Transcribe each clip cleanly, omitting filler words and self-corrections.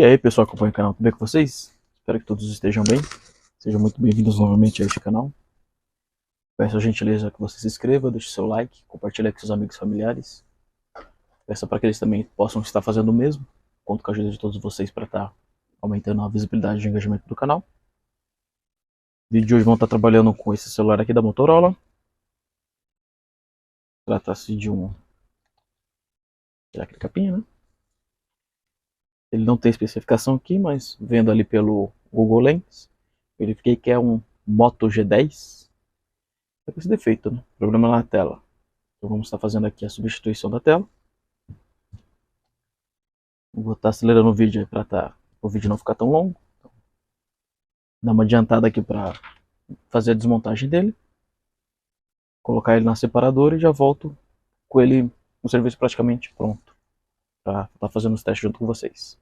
E aí, pessoal, acompanha o canal, tudo bem com vocês? Espero que todos estejam bem. Sejam muito bem-vindos novamente a este canal. Peço a gentileza que você se inscreva, deixe seu like, compartilhe com seus amigos e familiares. Peço para que eles também possam estar fazendo o mesmo. Conto com a ajuda de todos vocês para estar aumentando a visibilidade e o engajamento do canal. No vídeo de hoje vamos estar trabalhando com esse celular aqui da Motorola. Trata-se de um... tirar aquele capinha, né? Ele não tem especificação aqui, mas vendo ali pelo Google Lens, verifiquei que é um Moto G10. É com esse defeito, né? Problema na tela. Então vamos estar fazendo aqui a substituição da tela. Vou estar acelerando o vídeo para o vídeo não ficar tão longo. Então, dar uma adiantada aqui para fazer a desmontagem dele. Colocar ele na separadora e já volto com ele no serviço praticamente pronto. Para estar fazendo os testes junto com vocês.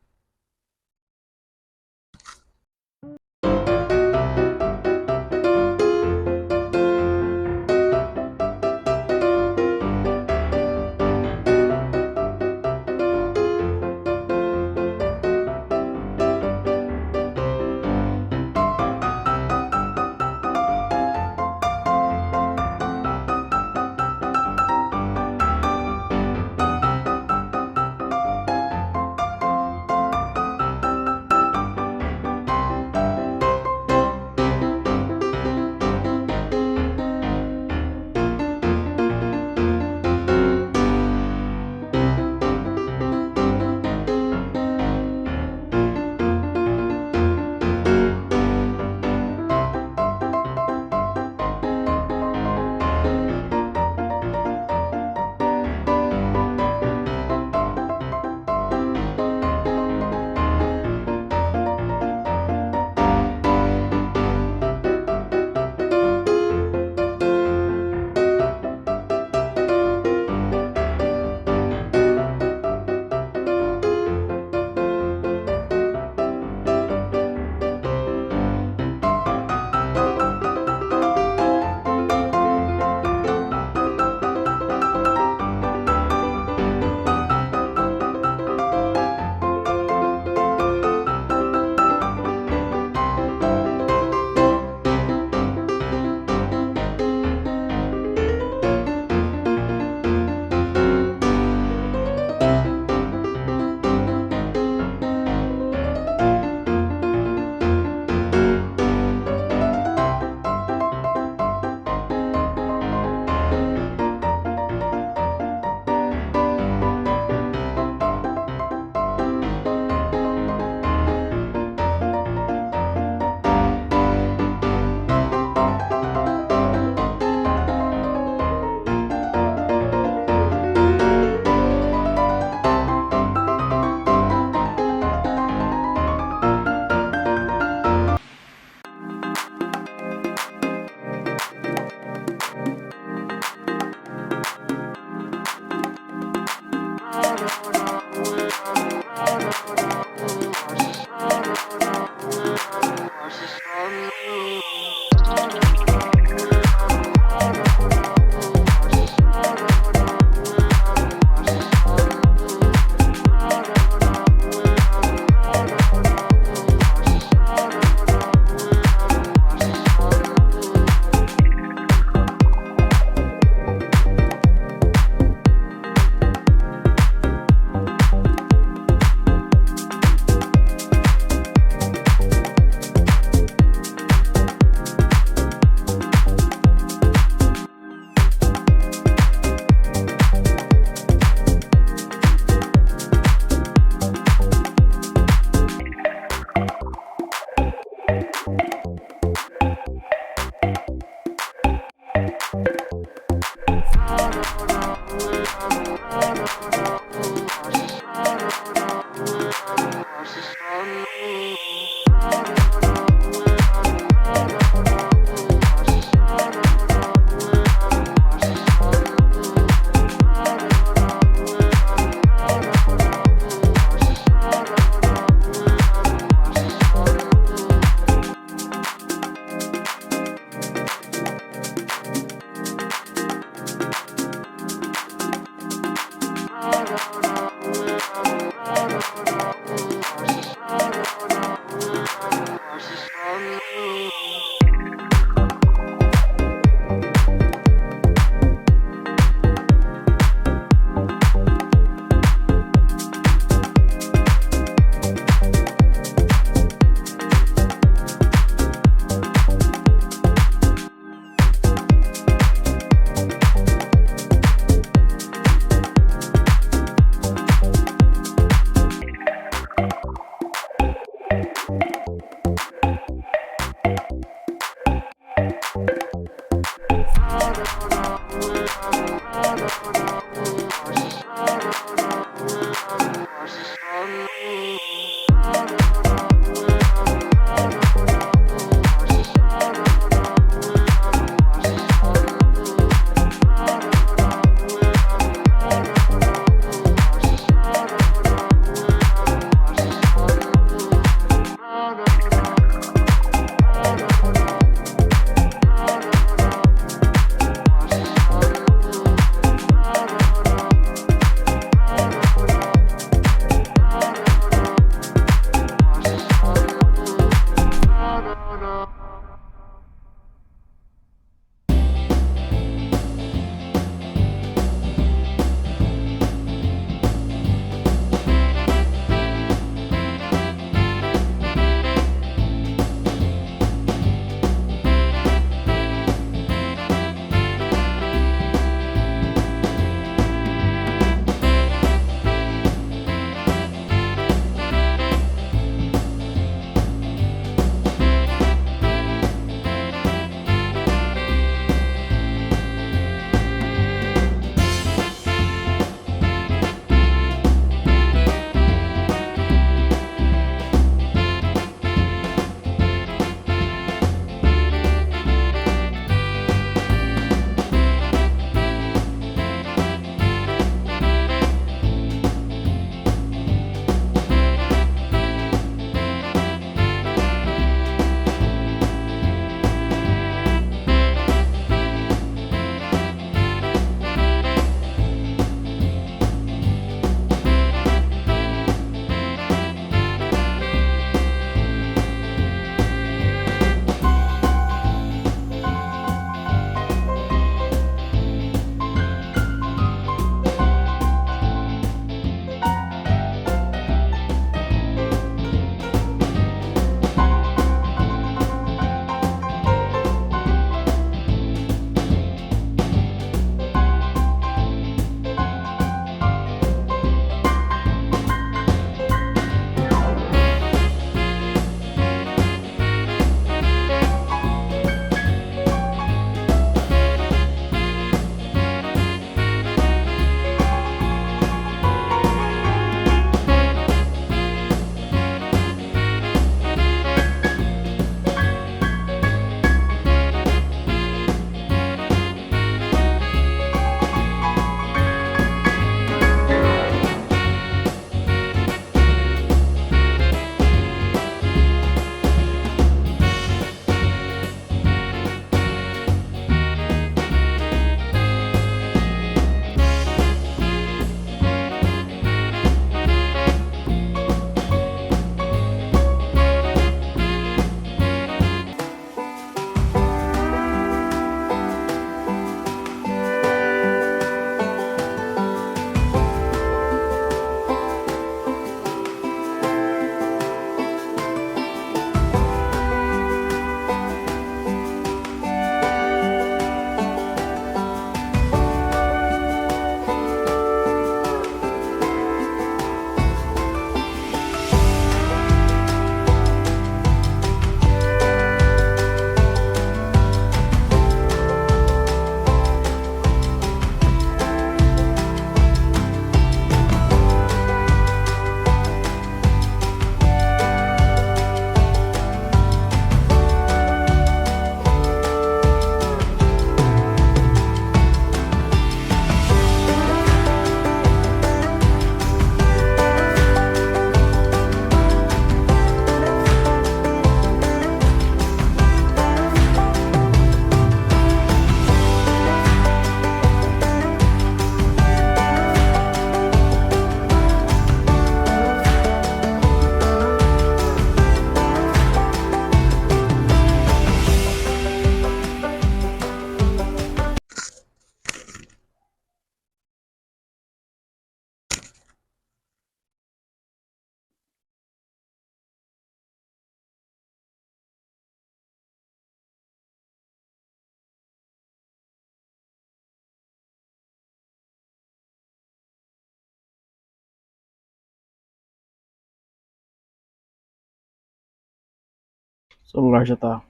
O celular já está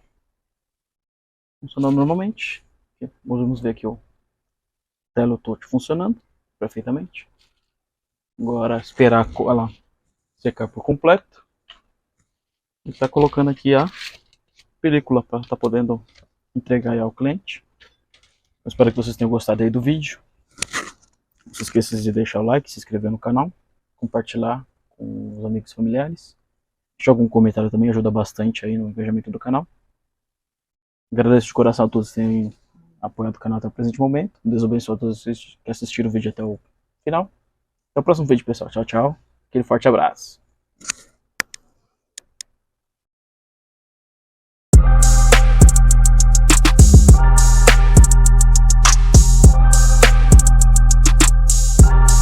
funcionando normalmente. Vamos ver aqui o tela touch funcionando perfeitamente. Agora esperar ela secar por completo. E está colocando aqui a película para estar podendo entregar aí ao cliente. Eu espero que vocês tenham gostado aí do vídeo. Não se esqueça de deixar o like, se inscrever no canal, compartilhar com os amigos e familiares. Deixa algum comentário também, ajuda bastante aí no engajamento do canal. Agradeço de coração a todos que têm apoiado o canal até o presente momento. Deus abençoe a todos vocês que assistiram o vídeo até o final. Até o próximo vídeo, pessoal. Tchau, tchau. Aquele forte abraço.